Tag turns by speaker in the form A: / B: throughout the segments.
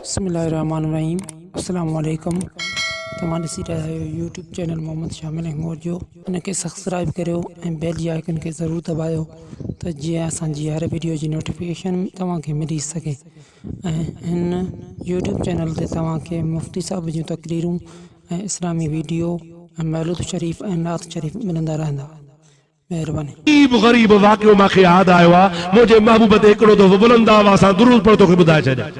A: बिस्मिल्लाहिर्रहमानिर्रहीम। अस्सलाम वालेकुम। तव्हां ॾिसी रहिया आहियो यूट्यूब चैनल मोहम्मद शामिल हिंगोर जो। उनखे सब्सक्राइब करियो ऐं बेल जी आइकन खे ज़रूरु दबायो त जीअं असांजी हर वीडियो जी नोटिफिकेशन तव्हांखे मिली सघे। ऐं हिन यूट्यूब चैनल ते तव्हांखे मुफ्ती साहिब जूं तकरीरूं ऐं इस्लामी वीडियो ऐं मौलूद शरीफ़ ऐं नात शरीफ़ मिलंदा रहंदा। महिरबानी।
B: गरीब वाक़ियो मूंखे यादि आयो आहे। मुंहिंजे महबूब ते हिकिड़ो दफ़ो बुलंद आवाज़ सां दुरूद पढ़ तोखे ॿुधाए छॾियां।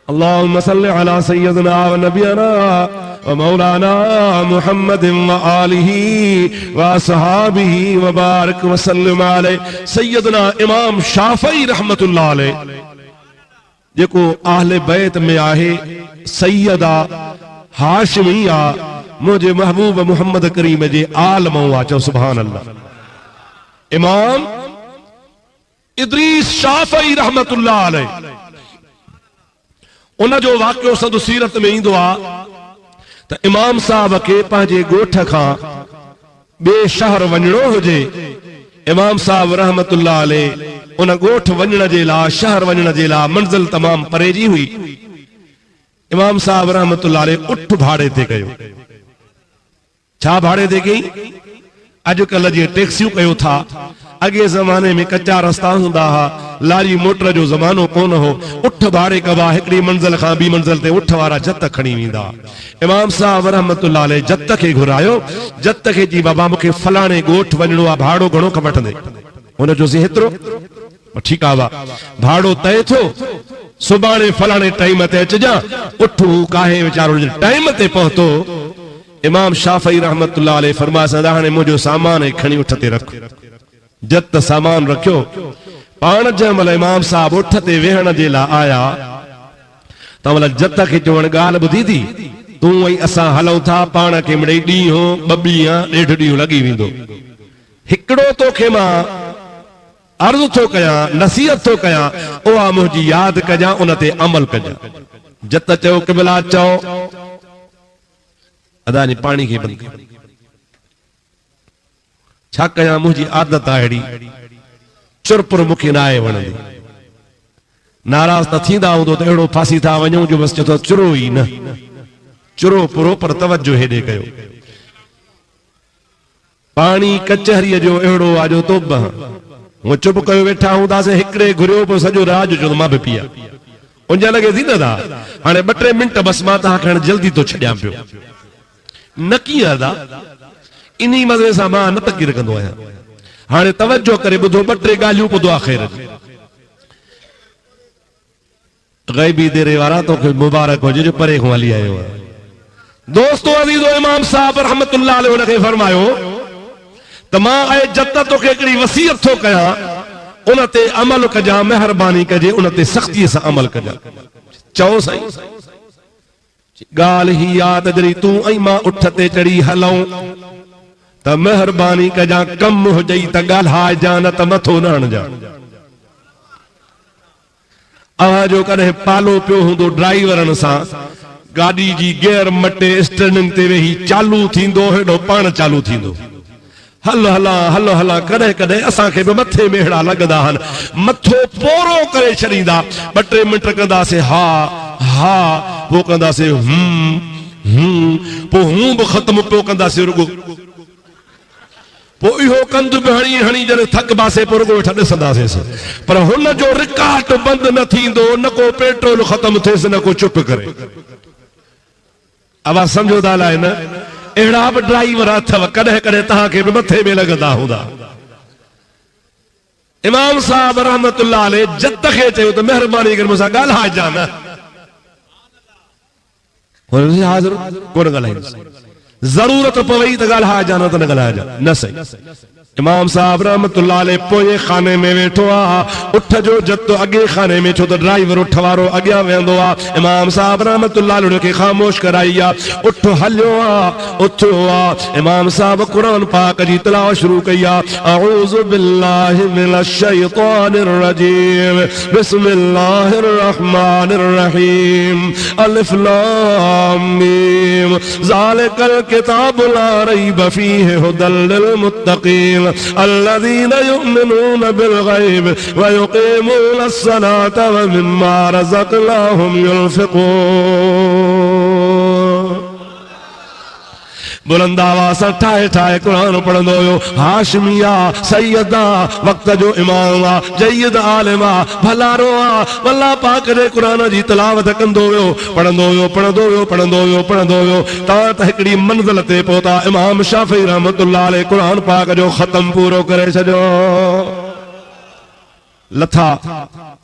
B: अल्लाहुम्मा सल्लि अला सय्यदना व नबियना व मौलाना मुहम्मदिन व आलिही व असहाबिही व बारिक व सल्लिम अलैहि। सय्यदना इमाम शाफ़ई रहमतुल्लाह अलैहि जेको अहले बैत में आहे, सैयदा हाशिमी आहे, मुझे महबूब मोहम्मद करीम जे आलम हुआ। चो सुभान अल्लाह। इमाम इदरीस शाफ़ई रहमतुल्लाह अलैहि उन जो वाक़ियो सदु सीरत में ईंदो आहे त इमाम साहब खे पंहिंजे ॻोठ खां ॿिए शहर वञणो हुजे। इमाम साहब रहमतुल्लाह अलैहि उन ॻोठ वञण जे लाइ, शहर वञण जे लाइ मंज़िल तमाम परे जी हुई। इमाम साहब रहमतुल्लाह अलैहि उठ भाड़े ते कयो। छा भाड़े ते कई? अॼुकल्ह जी टैक्सियूं कयो था। अॻे ज़माने में कच्चा रस्ता हूंदा हुआ, लारी मोटर जो ज़मानो कोन हो। उठ भाड़े कबा, हिकिड़ी मंज़िल खां ॿी मंज़िल ते उठ वारा जत खणी वेंदा। इमाम साहब रहमतुल्लाह अलैहि जत खे घुरायो। जत खे जी बाबा मूंखे फलाणे ॻोठ वञणो आहे, भाड़ो घणो वठंदे? हुन जो हेतिरो। ठीकु आहे, भाड़ो तय थियो, सुभाणे फलाणे टाइम ते अचिजां। उठ काहे वीचारो टाइम ते पहुतो। इमाम शाफ़ई रहमतुल्लाह अलैहि फरमाया हाणे मुंहिंजो सामान खणी उठ ते रख। जत सामान रखियो। पाण जंहिं इमाम साहब उठ ते वेहण जे लाइ आया त जत खे चवण ॻाल्हि ॿुधी थी, तूं ऐं असां हलूं था, पाण खे मिड़ई ॾींहुं ॿ ॾींहं ॾेढ ॾींहुं लॻी वेंदो। हिकिड़ो तोखे मां अर्ज़ु थो कयां, नसीहत थो कयां, उहा मुंहिंजी यादि कजां, उन ते अमल कजां। जत चयो क़िबला चओ, अदा ने पानी खे बंदि कर। छा कयां? मुंहिंजी आदत आहे अहिड़ी, चुरपुर मूंखे न आहे वणंदी। नाराज़ त थींदा हूंदो त अहिड़ो फासी था वञूं जो बसि चओ चुरो ई न, चुरो पुरो, पर तवजो हेॾे कयो। पाणी कचहरीअ जो अहिड़ो आहे जो तोब हूअं चुप कयो वेठा हूंदासीं। हिकिड़े घुरियो पियो सॼो राज जो मां बि पिया। उंज लॻे थी न था हाणे 2-3 मिंट बसि मां तव्हांखे हाणे जल्दी थो छॾियां पियो। न कीअं अदा इन मज़े सां मां न तकी रखंदो आहियां। हाणे तवजो करे ॿुधो, 2-3 ॻाल्हियूं ॿुधो आख़िर जी। ग़ैबी देरे वारा तोखे मुबारक हुजे जो परे खां हली आयो आहे। दोस्तो अज़ीज़ो, इमाम साहब रहमतुल्लाह अलैहि उनखे फरमायो त मां ऐं जत तोखे हिकिड़ी वसीयत थो कयां, उन ते अमल कजां, महिरबानी कजे उन ते सख़्तीअ सां अमल कजां। चओ साईं। ॻाल्हि ही यादि जॾहिं तूं ऐं मां उठ ते चढ़ी हलूं त महिरबानी कजां, कम हुजई त ॻाल्हाइजां, न त मथो न हणजां। अव्हां जो कॾहिं पालो पियो हूंदो ड्राइवरनि सां, गाॾी जी गियर मटे स्टरिंग ते वेही चालू थींदो, हेॾो पाण चालू थींदो। हल हलां हल हलां, कॾहिं कॾहिं असांखे बि मथे में अहिड़ा लॻंदा आहिनि, मथो पोरो करे छॾींदा। 2-3 मिंट कंदासीं हा हा, पोइ कंदासीं पोइ हूं बि ख़त्म, पोइ कंदासीं रुगो, पोइ इहो कंद बि हणी हणी जॾहिं थक बासे पोइ रुगो वेठा ॾिसंदासीं। पर हुन जो रिकॉर्ड बंदि न थींदो, न को पेट्रोल ख़त्म थिएसि, न को चुप करे। आवाज़ सम्झो था अलाए न? अहिड़ा बि ड्राइवर अथव, कॾहिं कॾहिं तव्हांखे बि मथे में लॻंदा हूंदा। इमाम साहब रहमतुल्लाह अलैहि जत खे चयो त महिरबानी करे मूंसां ॻाल्हाइजां न। हाज़िर कोन ॻाल्हाईंदुसि, ज़रूरत पवई त ॻाल्हाइजां, न त न ॻाल्हाइजां। न सही। इमाम साहब रहमतुल्लाह अलैहि पोएं खाने में वेठो आहे। उठ जो जत अॻे खाने में, छो त ड्राइवर उठ वारो अॻियां वेंदो आहे। इमाम साहब रहमतुल्लाह अलैहि खे ख़ामोश कराई आहे। उठ हलियो आहे, उथियो आहे। इमाम साहब क़ुरान पाक जी तिलावत शुरू कई आहे। अऊज़ु बिल्लाहि मिनश शैतानिर रजीम, बिस्मिल्लाहिर रहमानिर रहीम, अलिफ लाम मीम, ज़ालिकल किताबु ला रैब फीहि हुदल लिल मुत्तक़ीन, अल्लज़ीना युमिनून बिल गैब व युक़ीमूना अस्सलात व मिम्मा रज़क़नाहुम युनफ़िक़ून। बुलंद आवाज़ सां ठाहे ठाहे कुरान पढ़ंदो हुयो। हाशमिया सैयदा वक्त जो इमाम आ, जय्यद आलिम आ, भलारो आ। अल्लाह पाक जे कुरान जी तिलावत कंदो हुयो, पढ़ंदो हुयो, पढ़ंदो हुयो, पढ़ंदो हुयो, पढ़ंदो हुयो। तां त हिकड़ी मंज़िल ते पहुता। इमाम शाफ़ी रहमतुल्लाह अलैह कुरान पाक जो ख़त्म पूरो करे छॾियो। लथा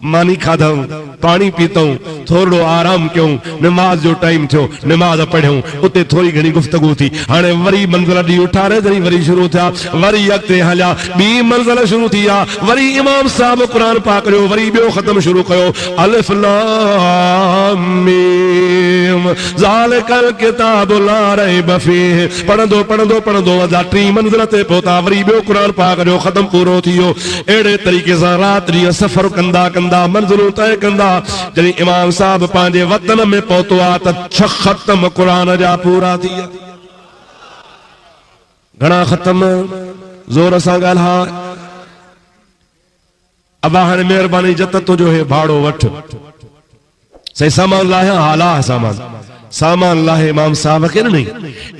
B: मानी खाधऊं, पानी पीतऊं, थोड़ो आराम कयूं, नमाज जो टाइम थियो, नमाज पढ़ियूं, उते थोड़ी घणी गुफ्तगू थी। हाणे वरी मंज़िल डी उठारे जणी वरी शुरू थिया, वरी अॻिते हलिया, ॿी मंज़िल शुरू थी आ, वरी इमाम साहब कुरान पाक जो वरी ॿियो ख़त्म शुरू कयो। अलिफ लाम मीम ज़ालिकल किताबु ला रैब फीह। पढ़ंदो पढ़ंदो पढ़ंदो अदा टी मंज़िल ते पहुता, वरी ॿियो कुरान पाक जो ख़त्म पूरो थी वियो। अहिड़े तरीक़े सां रात ॾींहुं सफ़र कंदा कंदा मंज़िलूं तय कंदा। जॾहिं इमाम साहब पंहिंजे वतन में पहुतो आ त 6 ख़त्म कुरान जा पूरा थी विया। घणा ख़त्म ज़ोर सां ॻाल्हा। अबा हाणे महिरबानी जत तुंहिंजो हे भाड़ो वठ, सही सामान लाहे हाला सामान लाहे इमाम साहब खे ॾिनई।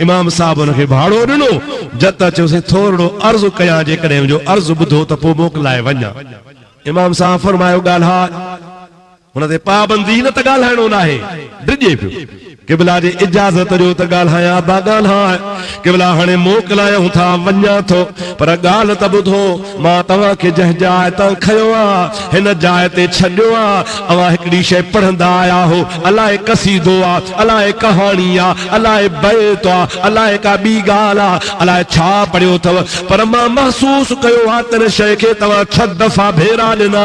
B: इमाम साहब हुनखे भाड़ो ॾिनो। जत चयोसि थोरो अर्ज़ कयां, जेकॾहिं मुंहिंजो अर्ज़ ॿुधो त पोइ मोकिलाए वञा। इमाम साहब फरमायो ॻाल्हा। हुन ते पाबंदी न त ॻाल्हाइणो न आहे, डिॼे पियो। क़िबला जी इजाज़त जो त ॻाल्हायां, बा ॻाल्हाए। क़िबला हाणे मोकिलायूं था, वञा थो, पर ॻाल्हि त ॿुधो। मां तव्हांखे जंहिं जाइ तां खयो आ, हिन जाइ ते छॾियो आ। अवां हिकिड़ी शइ पढ़ंदा आया हो, अलाए कसीदो आ, अलाए कहाणी आ, अलाए बैत आ, अलाए का ॿी ॻाल्हि आ, अलाए छा पढ़ियो अथव, पर मां महसूस कयो आहे त हिन शइ खे तव्हां 6 दफ़ा भेरा ॾिना।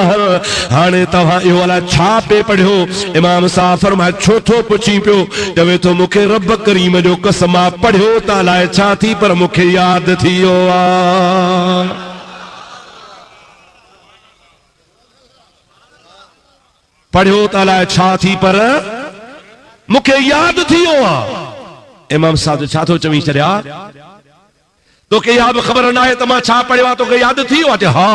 B: हाणे तव्हां इहो अलाए छा पे पढ़ियो। इमाम साहब फरमाए छो थो पुछी पियो? चवे थो मूंखे रब करीम जो कसम आ, पढ़ियो त अलाए छा थी, पर मूंखे यादि थी वियो आ। पढ़ियो त अलाए छा थी, पर मूंखे यादि थी वियो आ। इमाम साहब छा थो चवी छॾिया? तोखे इहा बि ख़बर न आहे त मां छा पढ़ियो आहे, तोखे यादि थी वियो आहे? हा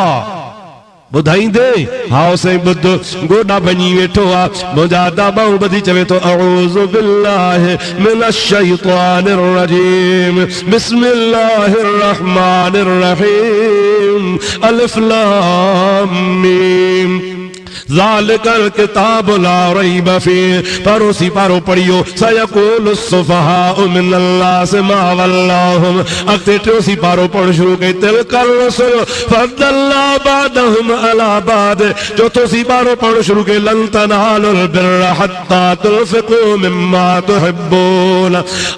B: ॿुधाईंदे? हा साईं ॿुध। गोॾा भञी वेठो आहे, मुंहिंजा दाबाऊं ॿधी चवे थो अऊज़ु बिल्लाहि मिनश शैतानिर रजीम बिस्मिल्लाहिर रहमानिर रहीम अलिफ लाम मीम ज़ालिकल किताबु ला रैब फीह। परोसी पारो पढ़ियो। सयक़ूलु सुफ़हाउ मिनल नासि मा वल्लाहुम। अॻिते टियों पारो पढ़णु शुरू कई। तिलकल रुसुल फ़द्दलना बादहुम अला बाद। चौथों पारो पढ़णु शुरू कई। लन तनालुल बिर्र हत्ता तुन्फ़िक़ू मिम्मा तुहिब्बून।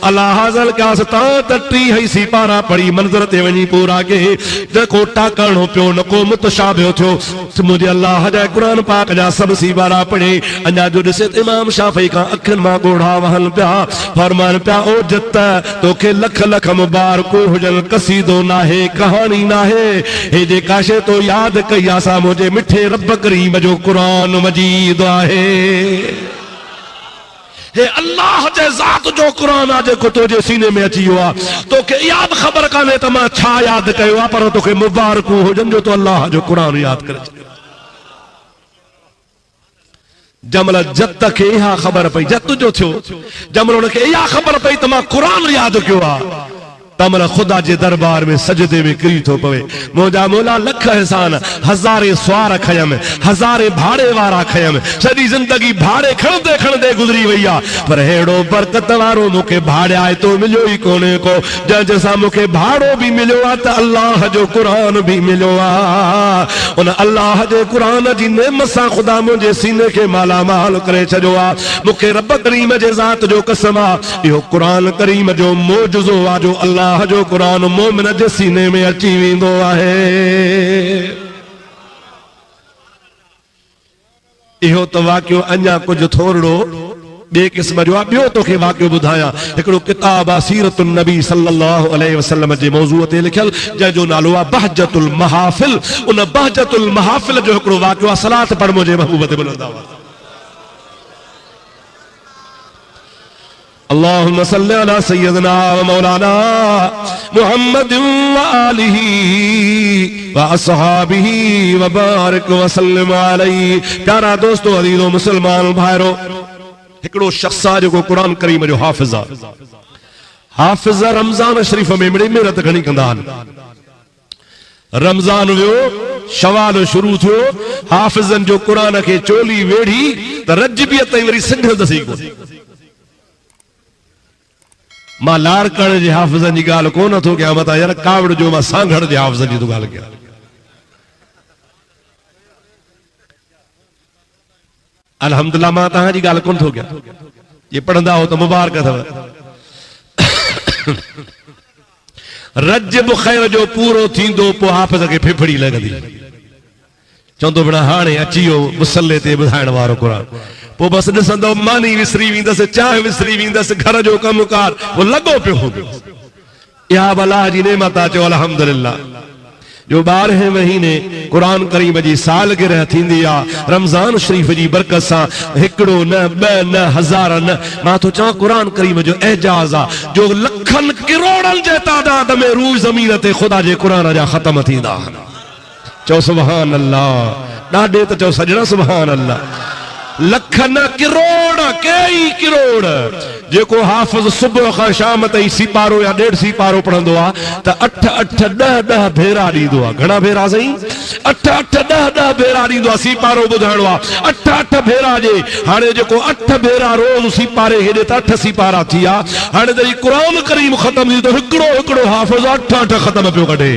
B: अला हाज़ल क्यास तां त टी सी पारा पढ़ी मंज़र ते वञी पूरा के जेको टाकणो पियो न को मुतशाबिह थियो। मुंहिंजे अल्लाह जा क़ुरान पाक जा सब सी बारा पढ़े। अञा जो ॾिसे इमाम शाफ़ी खां अखियुनि मां ॻोढ़ा वहनि पिया। फरमान पिया ओ जत तोखे लख लख मुबारकूं हुजनि। कसीदो नाहे, कहाणी नाहे, हे जेका शइ तो यादि कई असां मुंहिंजे मिठे रब करीम जो क़ुरान मजीद आहे। हे अल्लाह जे ज़ात जो क़ुरान आहे जेको तुंहिंजे सीने में अची वियो आहे। तोखे इहा बि ख़बर कान्हे त मां छा यादि कयो आहे, पर तोखे मुबारकूं हुजनि जो तो अल्लाह जो क़ुरान यादि करे छॾियो। जमल जत खे इहा ख़बर पई, जत जो थियो जमल हुनखे इहा ख़बर पई त मां क़ुरान यादि कयो आहे, तमल खुदा जे दरबार में सजदे में किरी थो पवे। मुंहिंजा मौला लख एहसान, हज़ारे स्वार खयमि, हज़ारे भाड़े वारा खयमि। सॼी ज़िंदगी भाड़े खणंदे खणंदे गुज़री वई आहे, पर अहिड़ो बरकत वारो मूंखे भाड़ाए तो मिलियो ई कोन्हे को। जंहिं सां मूंखे भाड़ो बि मिलियो आहे त अल्लाह जो क़ुरान बि मिलियो आहे। उन अल्लाह जे क़ुरान जी नेमत सां ख़ुदा मुंहिंजे सीने खे मालामाल करे छॾियो आहे। मूंखे रब करीम जे ज़ात जो कसम आहे, इहो क़ुरान करीम जो मोजज़ो आहे जो अल्लाह जो क़ुरान मोमिन जे सीने में अची वेंदो आहे। इहो त वाक़ियो अञा कुझु थोरो ॿिए क़िस्म जो आहे। ॿियो तोखे वाक़ियो ॿुधायां। हिकिड़ो किताब आहे सीरतुन नबी सल्लल्लाहु अलैहि वसल्लम जे मौज़ूअ ते लिखियल, जंहिंजो नालो आहे बहजतुल महाफ़िल। उन बहजतुल महाफ़िल जो हिकिड़ो वाक़ियो आहे। सलात पढ़ मुंहिंजे महबूब ते बुलंद आवाज़। अल्लाहुम्मा सल्लि अला सय्यदना व मौलाना मुहम्मद व आलिही व अस्हाबिही व बारिक व सल्लिम अलैहि। प्यारा दोस्तों, अज़ीज़ो मुसलमान भाइरो, हिकिड़ो शख्स आहे जेको क़ुरान करीम जो हाफ़िज़ आहे। हाफ़िज़ रमज़ान शरीफ़ में बड़ी मेहनत घणी कंदा आहिनि। रमज़ान वियो, शवाल शुरू थियो, हाफ़िज़नि जो क़ुरान खे चोली वेड़ी त रजबीअ ताईं वरी सिंघंदसि ई कोन। मां लाड़कण जे हाफ़िज़नि जी ॻाल्हि कोन थो कयां, मतां यार कावड़ जो, मां सांघड़ जे हाफ़िज़नि जी थो ॻाल्हि कयां। अल्हम्दुलिल्लाह मां तव्हांजी ॻाल्हि कोन थो कयां, ये पढ़ंदा हो त मुबारक अथव। रजब ख़ैर जो पूरो थींदो पोइ हाफ़िज़ खे फिफड़ी लॻंदी, चवंदो भेण हाणे अची वियो मुसल्ले ते ॿुधाइण वारो क़ुरान। पोइ बसि ॾिसंदो मानी विसरी वेंदसि, चांहि विसरी वेंदसि, घर जो कमुकार पोइ लॻो पियो हूंदो। इहा अल्लाह जी नेमत आहे। चओ अल्हम्दुलिल्लाह। जो 12 महीने कुरान करीम जी सालगिरह थींदी आहे, रमज़ान शरीफ़ जी बरकत सां हिकिड़ो न ॿ न हज़ार न, मां थो चवां कुरान करीम जो एजाज़ आहे जो लखनि किरोड़नि जे तादाद में रूह ज़मीन ते ख़ुदा जे कुरान जा ख़त्म थींदा आहिनि। चओ सुभान अल्लाह। ॾाढे त चओ सॼणा सुभान अल्लाह। लख न किरोड़, कई किरोड़। जेको हाफ़िज़ सुबुह खां शाम ताईं सिपारो या 1.5 सिपारो पढ़ंदो आहे त 8-8 10-10 भेरा ॾींदो आहे। घणा भेरा साईं? 8-8 10-10 भेरा ॾींदो आहे। सिपारो ॿुधाइणो आहे 8-8 भेरा जे। हाणे जेको 8 भेरा रोज़ सिपारे हेॾे त 8 सिपारा थी विया। हाणे जॾहिं क़ुरान करीम ख़त्म थी त हिकिड़ो हाफ़िज़ 8-8 ख़त्म पियो कढे।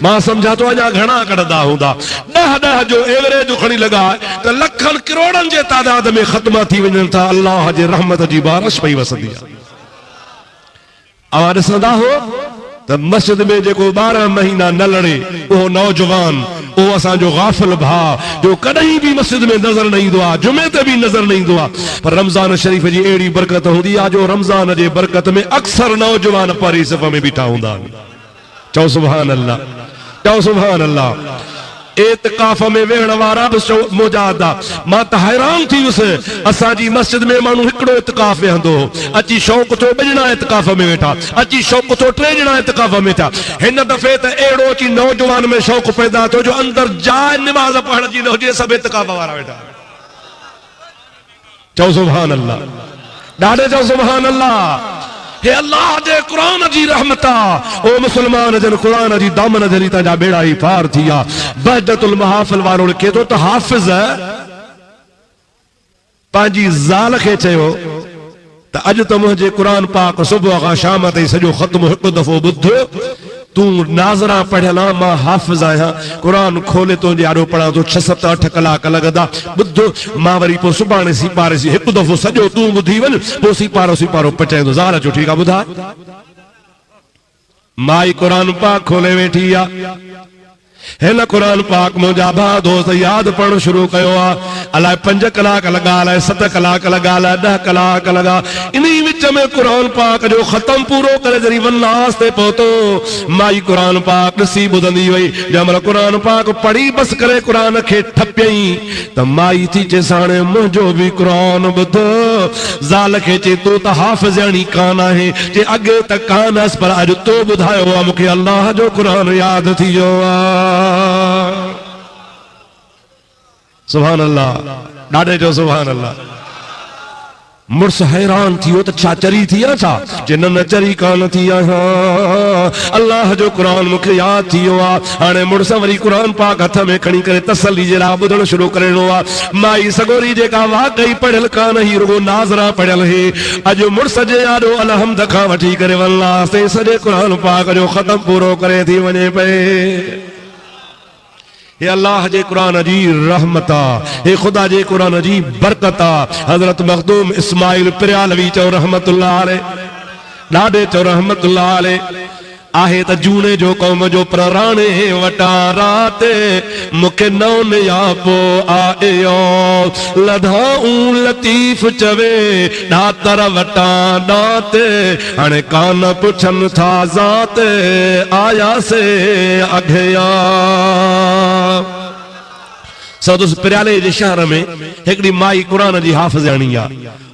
B: मां सम्झां थो अञा घणा कढंदा हूंदा। 10-10 जो एवरेज खणी लॻा त लखनि किरोड़नि जे तादाद में ख़त्म थी वञनि था। अल्लाह जे रहमत जी बारिश पई वसंदी आहे। अवां ॾिसंदा हो त मस्जिद में जेको 12 महीना न लड़े उहो नौजवान, उहो असांजो गाफ़िल भाउ जो कॾहिं बि मस्जिद में नज़र न ईंदो आहे, जुमे ते बि नज़र न ईंदो आहे। पर रमज़ान शरीफ़ जी अहिड़ी बरकत हूंदी आहे जो रमज़ान जे बरकत में अक्सर नौजवान परी सफ़ में बीठा हूंदा आहिनि। चओ सुभान अल्लाह। चओ सुभान अल्लाह। एतिकाफ़ में वेहण वारा बि मौजाद आहे। मां त हैरान थी वियुसि, असांजी मस्जिद में माण्हू हिकिड़ो इतिकाफ़ वेहंदो हो, अची शौक़ थो 2 ॼणा इतिकाफ़ में वेठा, अची शौक़ थो 3 ॼणा इतिकाफ़ में वेठा। हिन दफ़े त अहिड़ो अची नौजवान में शौक़ पैदा थियो जो अंदरि जाइ निमाज़ पढ़ण जी न हुजे, सभु इतिकाफ़ वारा वेठा। चओ सुभान अल्लाह। ॾाढे चओ सुभान अल्लाह। हे अल्लाह जे कुरान जी रहमत आहे। ओ मुसलमान जन कुरान जी दामन धरी तव्हांजा बेड़ा ई पार थी विया। बहजतुल महाफिल वारो लिखे थो त हाफ़िज़ पंहिंजी ज़ाल खे चयो त अॼु त मुंहिंजे कुरान पाक सुबुह खां शाम ताईं सॼो ख़त्म हिकु दफ़ो ॿुध। तूं नाज़रा पढ़ियल आहे, मां हाफ़िज़ आहियां, कुरान खोले तुंहिंजे आॾो पढ़ां थो, 6-7-8 कलाक लॻंदा। ॿुध, मां वरी पोइ सुभाणे सिपारेसी, हिकु दफ़ो सॼो तूं ॿुधी वञ, पोइ सिपारो पचाईंदो। ज़ाल चयो ठीकु आहे ॿुधाए। माई कुरान पाक खोले वेठी आहे। हिन कुरान पाक मुंहिंजा भाउ दोस्त यादि पढ़णु शुरू कयो आहे। अलाए 5 कलाक लॻा, अलाए 7 कलाक लॻा, अलाए 10 कलाक लॻा। इन विच में कुरान पाक जो ख़त्म पूरो करे जॾहिं वनलास ते पहुतो, माई कुरान पाक ॾिसी ॿुधंदी वई। जंहिंमहिल कुरान पाक पढ़ी बसि करे कुरान खे ठपियईं त माई थी चएसि हाणे मुंहिंजो बि कुरान ॿुध। ज़ाल खे चए तूं त हाफ़िज़ाणी कान आहे, जे अॻे त कान हुअसि पर अॼु तो ॿुधायो आहे मूंखे अल्लाह जो कुरान यादि थी वियो आहे। सुभान अल्लाह। ॾाढे जो सुभान अल्लाह। मुड़ुस हैरान थी वियो त छा चरी थी आहे छा? जे न चरी कान थी आहे, अल्लाह जो कुरान मूंखे यादि थी वियो आहे। हाणे मुड़ुस वरी कुरान पाक हथ में खणी करे तसली जे लाइ ॿुधणु शुरू करणो आहे। माई सगोरी जेका वाकई पढ़ियल कान ही, रुगो नाज़रा पढ़ियल ही, अॼु मुड़ुस जे आॾो अलहम्द खां वठी करे वनलास ते सॼे कुरान पाक जो ख़त्म पूरो करे थी वञे पए। हे अल्लाह जे कुरान जी रहमत आहे, हे खुदा जे कुरान जी बरकत आहे। हज़रत मखदूम इस्माइल प्रियालवी चओ रहमतुल्लाह अलैह, ॾाढे चओ रहमतुल्लाह अलैह। आहे त जूने जो कौम जो प्राणे वटा राते मूंखे नौन या पो आयो लधाऊं लतीफ़ चवे ॾातर वटा ॾाते हाणे कान पुछनि था ज़ाते आया से अघिया। सदुस पिराले जे शहर में हिकड़ी माई कुरान जी हाफ़िज़ाणी आ,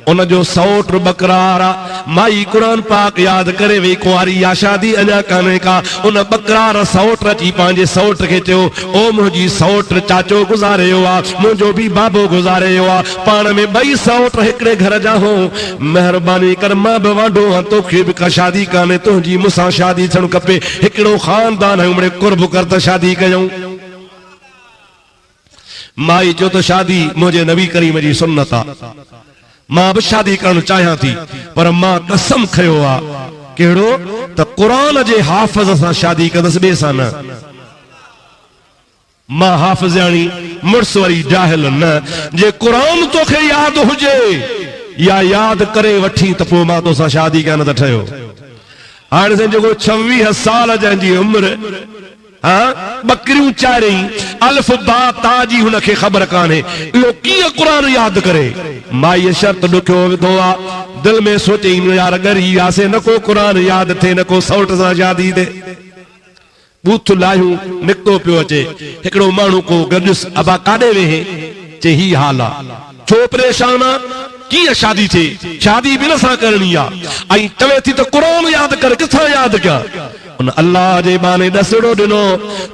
B: उन जो सौट बकरार आ। माई कुरान पाक याद करे वे कुंवारी या शादी अञा काने का, उन बकरार सौट अची पंहिंजे सौट खे चयो, ओ मुंहिंजी सौट चाचो गुज़ारियो आ, मुंहिंजो भी बाबो गुज़ारियो आ, पाण में ॿई सौट हिकिड़े घर जा हो, महिरबानी कर मां बि वांडो आहियां, तोखे बि का शादी काने, तुंहिंजी मूंसां शादी थियणु खपे, हिकिड़ो ख़ानदान है उमड़े कुर्ब कर त शादी कयूं। माई चयो त शादी मुंहिंजे नबी करीम जी सुन्नत आ, मां भी शादी करण चाहियां थी, पर मां कसम खयो आ केड़ो त कुरान जे हाफ़िज़ सां शादी कंदसि, ॿिए सां न। मां हाफ़िज़ाणी मुड़स वरी जाहिल न, जे कुरान तोखे याद हुजे या याद करे वठी त पोइ मां तोसां शादी कयां, न त ठहियो। हाणे से जेको 26 साल जंहिंजी उम्र बकरियूं चारई अल्फ बा ताजी हुनखे ख़बर कान्हे, इहो कीअं कुरान याद करे। माई शर्त ॾुखियो विधो आ, दिल में सोचई यार गरी आसे, न को कुरान याद थे, न को सौट सां शादी थे। बूथ लायूं निकितो पियो अचे, हिकिड़ो माण्हू को गॾुसि, अबा काॾे वेहे, चे ही हाल आ, छो परेशान आ, कीअं शादी थे, शादी बि नसां करणी आ, ऐं चवे थी त कुरान याद कर, किथां याद कयां। उन अल्लाह जे बाने दसड़ो ॾिनो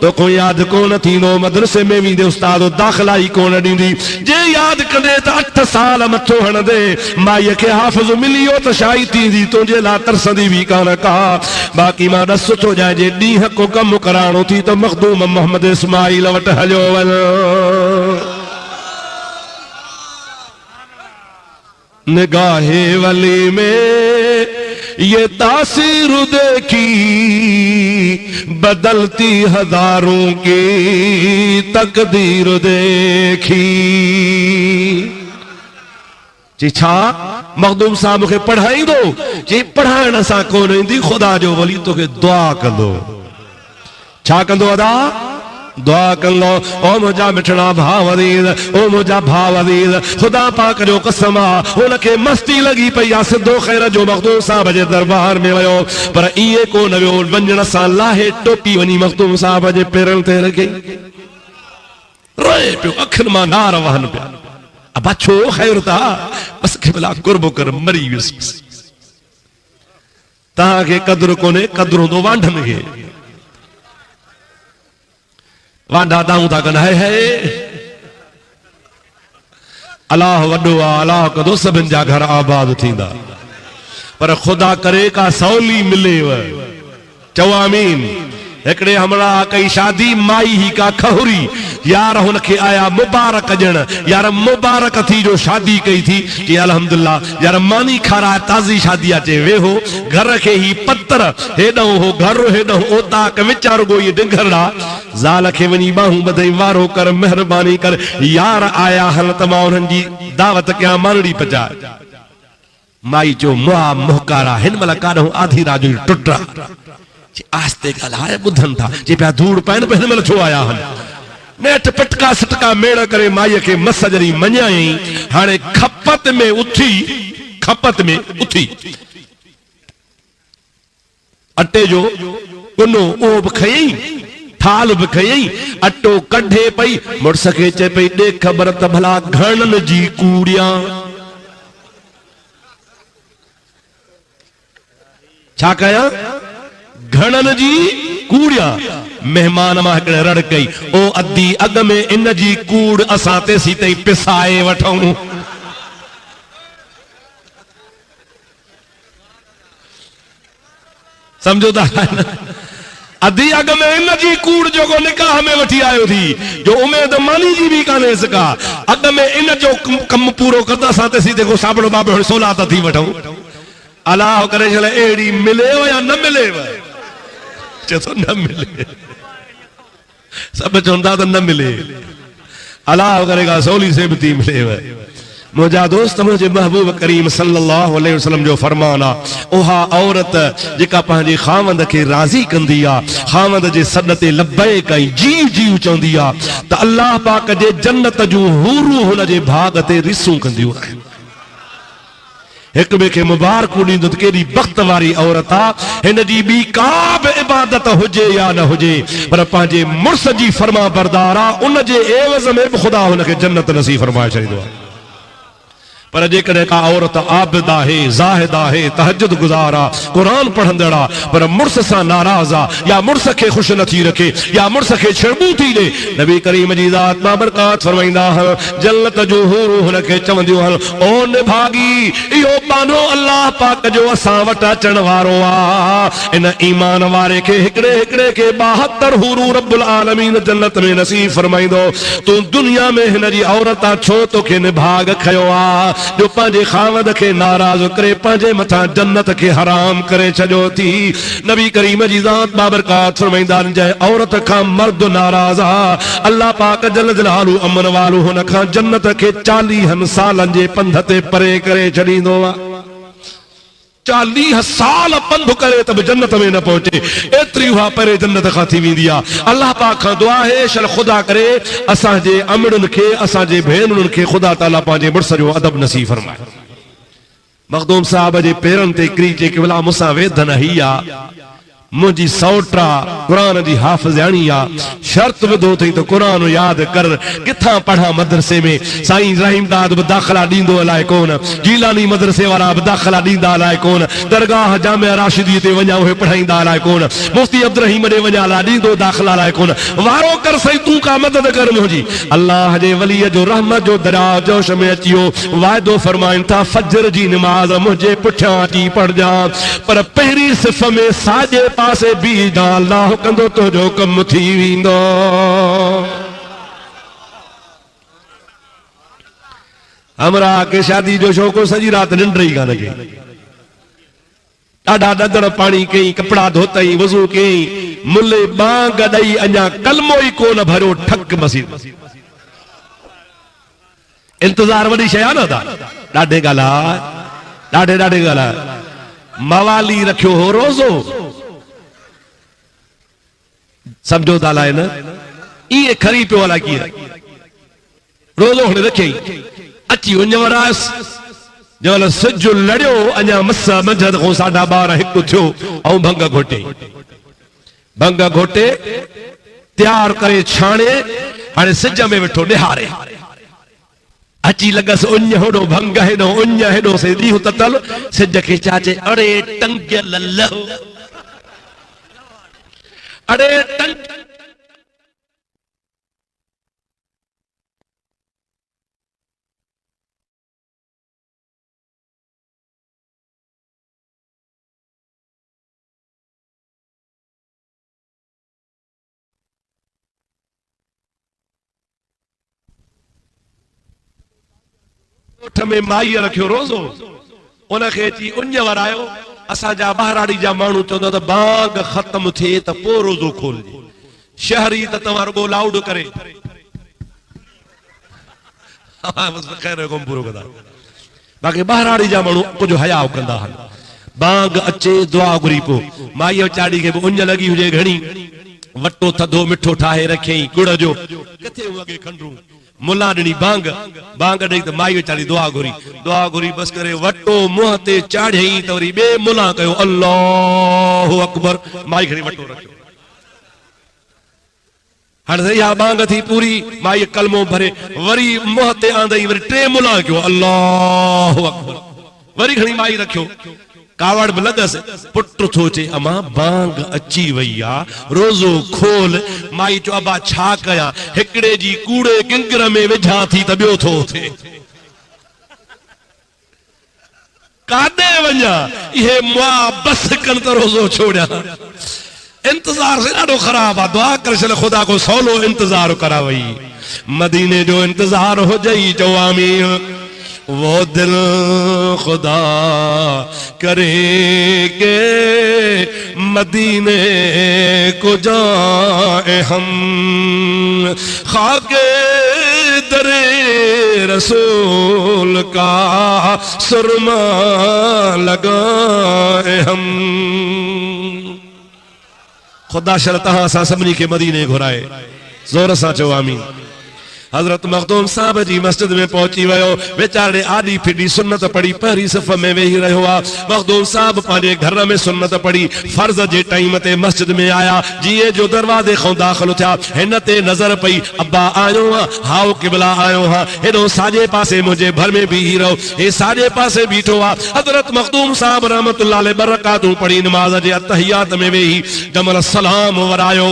B: तो को याद कोन थींदो, मदरसे में वेंदे उस्ताद दाख़िला ई कोन ॾींदी, जे याद कंदे त 8 साल मथो हणंदे, माईअ खे हाफ़िज़ मिली वियो त शाही थींदी, तुंहिंजे लाइ तरसंदी बि कान का। बाक़ी मां ॾस सुठो जाए, जे ॾींहं को कमु कराइणो थी त मखदूम मोहम्मद इस्माइल वटि हलियो वञो। निगाहे वली में ये तासीर देखी, बदलती हजारों की तकदीर देखी। जी छा मखदूम साहब मूंखे पढ़ाईंदो, जी पढ़ाइण सां कोन ईंदी, ख़ुदा जो वली तोखे दुआ कंदो। छा कंदो अदा? दुआ कंदो। ओ मुंहिंजा मिठड़ा भाउ अज़ीज़, ओ मुंहिंजा भाउ अज़ीज़, ख़ुदा पाक जो कसम आ, हुनखे मस्ती लगी पई आ, सिधो ख़ैर जो मखदूम साहब जे दरबार में वियो, पर इहे कोन वियो, वञण सां लाहे टोपी वञी मखदूम साहब जे पेरनि ते रखी, रोए पियो, अखियुनि मां नार वहनि पिया। अबा छो ख़ैर था, बस के भला कुर्ब कर, मरी वियुसि, तव्हांखे क़द्र कोन्हे, क़द्र हूंदो वांढनि खे। वांडा दाऊं था कनि, है अलाह वॾो आहे, अलाह कंदो सभिनि जा घर आबाद थींदा, पर ख़ुदा करे का सवली मिलेव, चओ आमीन। हिकिड़े हमरा कई शादी, माई ही का खहुरी, यार हुनखे आया मुबारक ॾियण, यार मुबारक थी जो शादी कई थी, कि अल्हम्दुलिल्लाह यार मानी खाराए, ताज़ी शादी अचे, वेहो घर खे ही पत्थर, हेॾो हो घर, हेॾो ओताक, वीचारो गो ये डिंगरड़ा, ज़ाल खे वञी बाहूं ॿधई, वारो कर, महिरबानी कर, यार आया हल त मां उन्हनि जी दावत कयां, मानड़ी पचाए। माई चयो मुआ मुहकारा, हिन महिल काॾो आधी रात जो टुटा, आस्ते ॻाल्हाए ॿुधनि था, जे पिया धूड़ पाइनि पिया, हिन महिल छो आया आहिनि। नेठ पटका सटका मेड़ करे माईअ खे मस जरी मञाई। हाणे खपत में उथी अटे जो कुनो उहो बि खयई, थाल बि खयई, अटो कढे पई, मुड़स खे चए पई ॾे ख़बर त भला घणनि जी कूड़ियां, छा कयां, घणनि जी कूड़ियां। मेहमान मां हिकिड़े रड़ कई, ओ अधी अॻ में इन जी कूड़ असां ते सी तई पिसाए वठूं। समझो था, अधी अॻ में इन जी कूड़ जो निकाह में वठी आयो थी, जो उमेद मानी जी भी कान्हे सका, अॻ में इन जो कम पूरो कर, असां ते सीधे को साबड़ो बाबड़ो सोला था थी वठूं। अलाह करे छल अहिड़ी मिलेव या न मिलेव, चए न मिले, सब चवंदा त न मिले, अलाह करेगा सवली से भी थी मिलेव। मुंहिंजा दोस्त, मुंहिंजे महबूब करीम सल्लल्लाहु अलैहि वसल्लम जो फरमान आ, उहा औरत जेका पंहिंजे खावंद खे राज़ी कंदी आ, खावंद जे सॾ ते लब्बैक ऐं जीव जीव चवंदी आ, त अल्लाह पाक जे जन्नत जूं हूरूं हुन जे भाग ते रिसूं कंदियूं आहिनि। एक बे के मुबारकू ॾींदो त केॾी बख़्त वारी औरत आहे। हिन जी ॿी का बि इबादत हुजे या न हुजे पर पंहिंजे मुड़ुस जी फर्मा बरदार आहे, उन जे एवज़ में बि ख़ुदा हुनखे जन्नत नसीब फरमाए छॾींदो आहे। पर जेकॾहिं का औरत आबिद आहे, ज़ाहिद आहे, तहज्जुद गुज़ार आहे, क़ुरान पढ़ंदड़ आहे, पर मुड़ुस सां नाराज़ आहे या मुड़ुस खे ख़ुशि नथी रखे या मुड़ुस खे छिड़बू थी ॾे, नबी करीम जी ज़ात बाबरकात फरमाईंदा आहिनि जन्नत जो हूर हुनखे चवंदियूं आहिनि ओ निभागी इहो बानो अल्लाह पाक जो असां वटि अचण वारो आहे। इन ईमान वारे खे हिकिड़े हिकिड़े खे 72 हूरू रब्बुल आलमीन जन्नत में नसीब फरमाईंदो। तूं दुनिया में हिन जी औरत छो तोखे निभाग खयो आहे जो पंहिंजे खावद खे नाराज़ करे पंहिंजे मथां जन्नत खे हराम करे छॾियो थी। नबी करीम जी ज़ात बाबरकात फरमाईंदा आहिनि जंहिं औरत खां मर्द नाराज़ आहे अल्लाह पाक जल जलालू अमन वालो हुन खां जन्नत खे 40 सालनि जे पंध ते परे करे छॾींदो आहे। 40 साल पंध करे त बि जन्नत में न पहुचे, एतिरी उहा परे जन्नत खां थी वेंदी आहे। अल्लाह पाक खां दुआ है शल ख़ुदा करे असांजे अमड़ुनि खे असांजे भेनरुनि खे ख़ुदा ताला पंहिंजे मुड़ुस जो अदब नसीब फरमाए। मखदूम साहब जे पेरनि ते किरी चई भला मूंसां वेदन ही आहे, मुंहिंजी सौट आहे, क़ुरान जी हाफ़िज़ाणी आहे, शर्त विधो अथई त क़ुरान यादि कर, किथां पढ़ा मदरसे में, साईं रहीमदाद बि दाख़िला ॾींदो अलाए कोन, जीलानी मदरसे वारा बि दाख़िला ॾींदा अलाए कोन, दरगाह जामिया राशिदी ते वञा उहे पढ़ाईंदा अलाए कोन, मुफ्ती अब्दुल रहीम ॾे वञा अलाए ॾींदो दाख़िला अलाए कोन, वारो कर सही तूं का मदद कर मुंहिंजी। अल्लाह जे वलीअ जो रहमत जो दरिया जोश में अची वियो, वाइदो फरमाइनि था फजर जी नमाज़ मुंहिंजे पुठियां अची पढ़जा, पर पहिरीं सिफ़ में साॼे पासे बीजा अल्लाह कंदो तुंहिंजो कम थी वेंदो। हमरा के शादी जो शौक़ सॼी राति निंड ई कान कई, ॾाढा ॾंदड़ पाणी कई, कपिड़ा धोतई, वज़ू कई, मुले बांग ॾई अञा कलमो ई कोन भरियो, ठक मसीद। इंतज़ार वॾी शइ आहे न दा, ॾाढे ॻाल्हाए, ॾाढे ॻाल्हाए। मवाली रखियो हो रोज़ो, समझो था लाए न, ये खरी पियो अलाए कीअं रोज़ो हुन रखियई, अची वञ वरास जंहिंमहिल सिज लड़ियो अञा मस मंझंदि खां 12:30 1 थियो ऐं भंग घोटे, भंग घोटे तैयार करे छाणे हाणे सिज में वेठो निहारे, अची लगस उञ होॾो भंग हेॾो उञ हेॾो से ॾींहुं ततल, सिज खे चाचे अड़े टंगियल लहो, अड़े टंग में माई रखियो रोज़ो, उनखे अची उञ वरायो। असांजा बहराड़ी जा माण्हू चवंदा त बाग ख़त्म थिए त पोइ रोज़ो खोलजे, शहरी त तव्हां रुगो लाउड करे ख़ैर कम पूरो कंदा, बाक़ी बहराड़ी जा माण्हू कुझु हया कंदा आहिनि। बाग अचे दुआ घुरी पो, माईअ वीचारी खे बि उञ लॻी हुजे घणी, वटो थधो मिठो ठाहे रखियईं गुड़ जो, किथे वॻे खंडरू मुला ॾिनी बांग, बांग ॾेई त माई वीचारी दुआ घुरी बस करे वटो मुंहं ते चाढ़ियईं त वरी ॿिए मुला कयो अल्लाहु अकबर, माई खणी वटो रखियो। हाणे इहा बांग थी पूरी, माई कलमो भरे वरी मुंहं ते आंदई, वरी 3 मुला कयो अल्लाहु अकबर, वरी खणी माई रखियो। कावड़ में लगस, पुट थो चे अमा बांग अची वई आ, रोज़ो खोल। माई चो अबा छा कया, हिकड़े जी कूड़े किंगर में विझा थी त ॿियो थो थे, काॾे वञा, इहे मुआ बस कन त रोज़ो छोड़िया। इंतजार से ॾाढो ख़राब आहे, दुआ कर छल ख़ुदा को सवलो इंतजार करा वई, मदीने जो इंतजार हो जई जो आमीन। वो दिल खुदा करे के मदीने को जाए हम, खाके दरे रसूल का सुरमा लगाए हम। खुदा शर तहां सां सभिनी खे मदीने घुराए, ज़ोर सां चओ आमीन। हजरत मखदूम साहब जी मस्जिद में पहुंची वियो बेचारे आदि फिडी सुन्नत पढ़ी पहिरीं सफ़ में वेही रहियो आहे मखदूम साहब पंहिंजे घर में सुन्नत पढ़ी फर्ज़ जे टाइम ते मस्जिद में आया जीअं जो दरवाज़े खां दाख़िल थिया हिन ते नज़र पई अब्बा आयो हां हाओ क़िबला आयो हां हेॾो साॼे पासे मुंहिंजे भर में बीही रहो हे साॼे पासे बीठो आहे हजरत मखदूम साहब रहमतुल्लाह अलैहि बरकातूं पढ़ी नमाज़ जे अतहियात में वेही जमल सलाम वरायो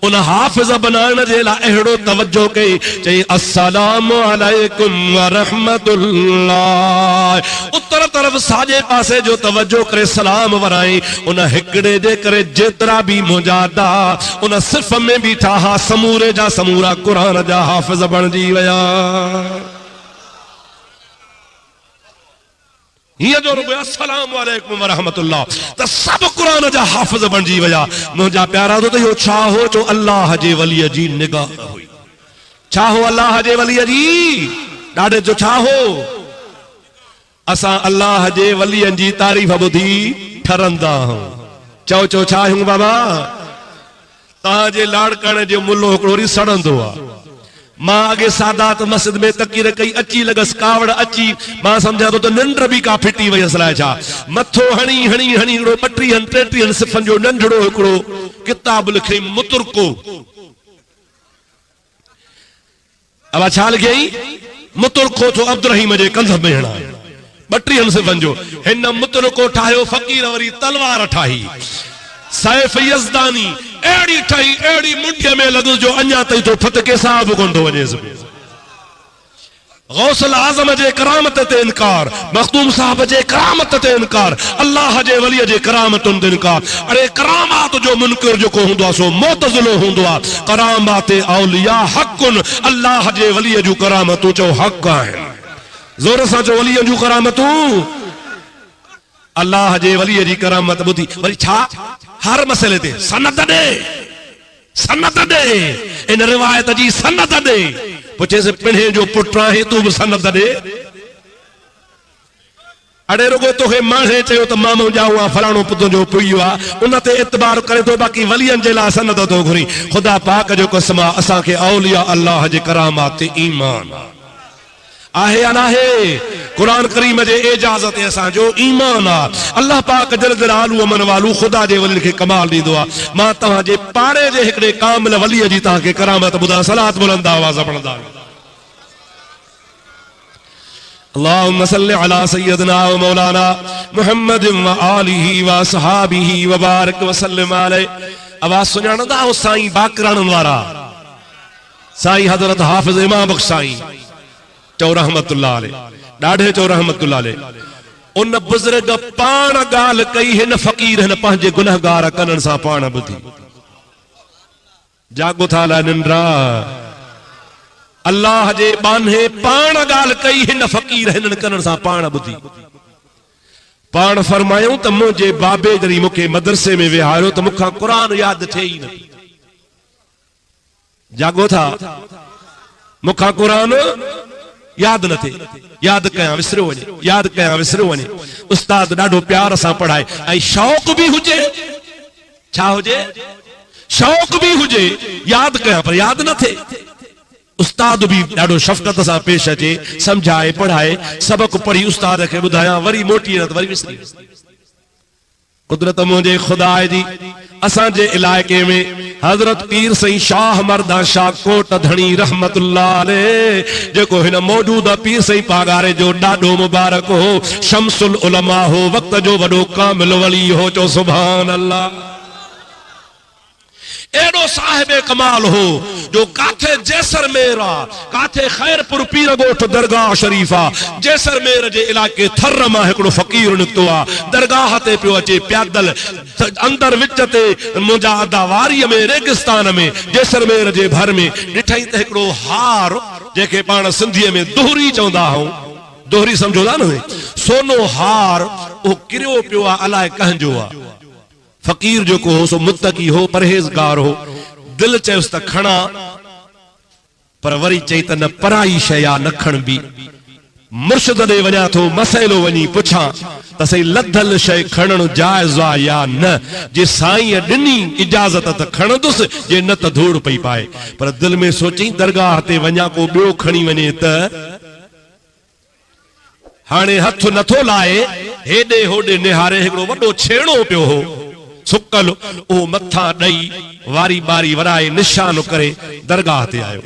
B: उन हाफिज़ बनाने जे लाइ अहिड़ो तवज्जो कई चई अस्सलामु अलैकुम व रहमतुल्लाह उत्तर तरफ साॼे पासे जो तवज्जो करे सलाम वराई उन हिकड़े जे करे जेतिरा भी मुजादा उन सिर्फ में बीठा हा समूरे जा समूरा कुरान जा हाफिज़ बणजी विया जो अस्सलाम वालेकुम व रहमतुल्लाह त सब कुरान जा हाफिज़ बणजी विया मुंहिंजा प्यारा तो इहो छा हो जो अल्लाह जे वलीअ जी निगाह हुई छा हो अल्लाह जे वलीअ जी ॾाढे जो छा हो असां अल्लाह जे वलीअनि जी तारीफ़ ॿुधी ठरंदा आहियूं चओ चओ छा आहियूं बाबा तव्हांजे लाड़काणे जो मुल्लो हिकिड़ो वरी सड़ंदो आहे मां अगे सादात मस्जिद में तकीर कई अची लगस कावड़ अची मां समझा तो निंड भी का फिटी वई असलाए छा मथो हणी हणी हणी हिकिड़ो 32-33 सिफ़न जो नंढड़ो हिकिड़ो किताब लिखई मुतरको अब छा लिखई मुतरको तो अब्दुर्रहीम जे कंध में हणा 32 सिफ़न जो हिन मुतरको ठाहियो फ़कीर वरी तलवार ठाही सैफ यज़दानी एड़ी ठाही एड़ी मुंडीअ में लॻुसि जो अञा ताईं तो फत के साहब कोन थो वञेसि गौसल आज़म जे करामत ते इनकार मखदूम साहब जे करामत ते इनकार अल्लाह जे वलीअ जे करामतुनि ते इनकार अरे करामात जो मुनकिर जेको हूंदो आहे सो मोतज़िलो हूंदो आहे करामात औलिया हक़ुन अल्लाह जे वलीअ जूं करामतूं चओ हक़ आहिनि ज़ोर सां चओ वलीअ जूं करामतूं अल्लाह जे वलीअ जी करामत ॿुधी वरी छा हर मसले ते सनद दे इन रिवायत जी सनद दे पुछेसि पिणे जो पुट आहे तू भी सनद दे अड़े रुगो तोखे माणे चयो त मां मुंहिंजा हुआ फलाणो पुत जो पुइयो आहे उन ते इतबार करे तो बाक़ी वलियनि जे लाइ सनद थो घुरी ख़ुदा पाक जो कसम आहे असांखे औलिया अल्लाह जे करामात ते ईमान आहे या नाहे कुरान करीम जे इजाज़त ते असांजो ईमान आहे अल्लाह पाक जल जलालू अमन वालू ख़ुदा जे वली खे कमाल ॾींदो आहे मां तव्हांजे पाड़े जे हिकिड़े कामिल वलीअ जी तव्हांखे करामत ॿुधा सलात बुलंद आवाज़ पढ़ंदा अल्लाहुम्मा सल्लि अला सय्यदना व मौलाना मुहम्मद व आलिहि व असहाबिहि व बारिक व सल्लिम अलैहि आवाज़ सुञाणंदा हो साईं बाकराणनि वारा साईं हज़रत हाफ़िज़ इमाम बख़्श साईं चौ रहमतुल्लाह अलैहि ॾाढे चौ रहमतुल्लाह अलैहि उन बुज़ुर्ग पाण ॻाल्हि कई हिन फ़कीर हिन पंहिंजे गुनहगार कननि सां पाण ॿुधी जागो था ला निंड्रा अल्लाह जे बाने पाण ॻाल्हि कई हिन फ़कीर हिन कननि सां पाण ॿुधी पाण फरमायूं त मुंहिंजे बाबे जॾहिं मूंखे मदरसे में विहारियो त मूंखां क़ुरान यादि थिए ई न जागो था मूंखां क़ुरान याद न थे याद कया विसरो वने याद कया विसरो वने उस्ताद ॾाढो प्यार सां पढ़ाए ऐं शौक़ भी हुजे छा हुजे शौक़ भी हुजे याद कया पर याद न थे उस्ताद भी ॾाढो शफ़क़त सां पेश अचे समझाए पढ़ाए सबक पढ़ी उस्ताद खे ॿुधाया वरी मोटी न वरी विसरी कुदरत मुझे खुदा जी असांजे इलाके में हजरत पीर सई शाह मर्दा शाह कोट धणी रहमतुल्लाह अलैह जेको हिन मौजूदा पीर सई पागारे जो ॾाढो मुबारक हो शमसुल उलमा हो वक्त जो वॾो कामिल वली हो चो सुभान अल्लाह एडो साहिबे कमाल हो जो काथे जैसलमेर काथे खैरपुर पीर गोठ दरगाह शरीफा जैसलमेर जे इलाके थर मां हिकिड़ो फ़कीर निकतो आ दरगाह ते पियो अचे प्यादल अंदर विच ते मुजादा वारी में रेगिस्तान में जैसलमेर जे भर में ॾिठई त हिकिड़ो हार जेके पाण सिंधीअ में दोहरी चवंदा आहियूं दोहरी समझो था न सोनो हार उहो किरियो पियो आहे अलाए कंहिंजो आहे फ़कीर जो को हो सो मुत्तकी हो परहेज़गार हो दिल चयुसि त खणा पर वरी चई त न पराई शय आ न खणबी मुर्शिद ॾे वञा थो मसइलो वञी पुछां त सही लधल शइ खणणु जाइज़ आहे या न। जे साईं ॾिनी इजाज़त त खणंदुसि, जे न त धूड़ पई पाए। पर दिल में सोचई दरगाह ते वञा को ॿियो खणी वञे त हाणे हथ नथो लाए, हेॾे होॾे निहारे हिकिड़ो वॾो छेड़ो पियो हो सुकल, उहो मथा ॾेई वारी बारी वराए निशान करे दरगाह ते आयो।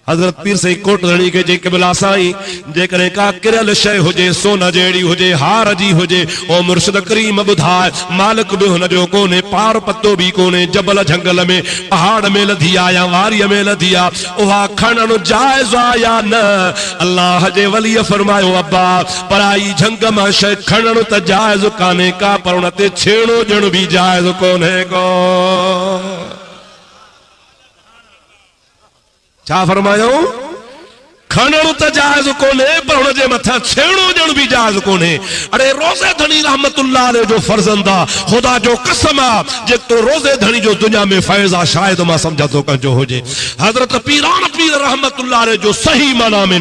B: हज़रत पीर साईं कोटधणी के जे क़िबला साईं जेकॾहिं का किरियल शइ हुजे, सोन जहिड़ी हुजे, हार जी हुजे, ओ मुर्शिद करीम ॿुधाए मालिक बि हुनजो कोन्हे, पार पतो बि कोन्हे, जबल झंगल में पहाड़ में लधी आ या वारीअ में लधी आ, उहा खणणु जाइज़ आ या न। अल्लाह जे वलीअ फरमायो अब्बा पराई झंग मां शइ खणणु त जाइज़ कान्हे का, पर उन ते छेड़ो ॾियणु बि जाइज़ कोन्हे को। छा फरमायो? खणणु त जाइज़ कोन्हे, पर हुन जे मथां छेड़ो ॾियणु बि जाइज़ कोन्हे। अरे रोज़े धणी रहमतुल्लाह अलैह जो फर्ज़ंद आ, खुदा जो कसम आ, जेको रोज़े धणी जो दुनिया में फैज़ आ शायद मां सम्झा थो कंजो हुजे। हज़रत पीरान पीर रहमतुल्लाह अलैह जो सही माना में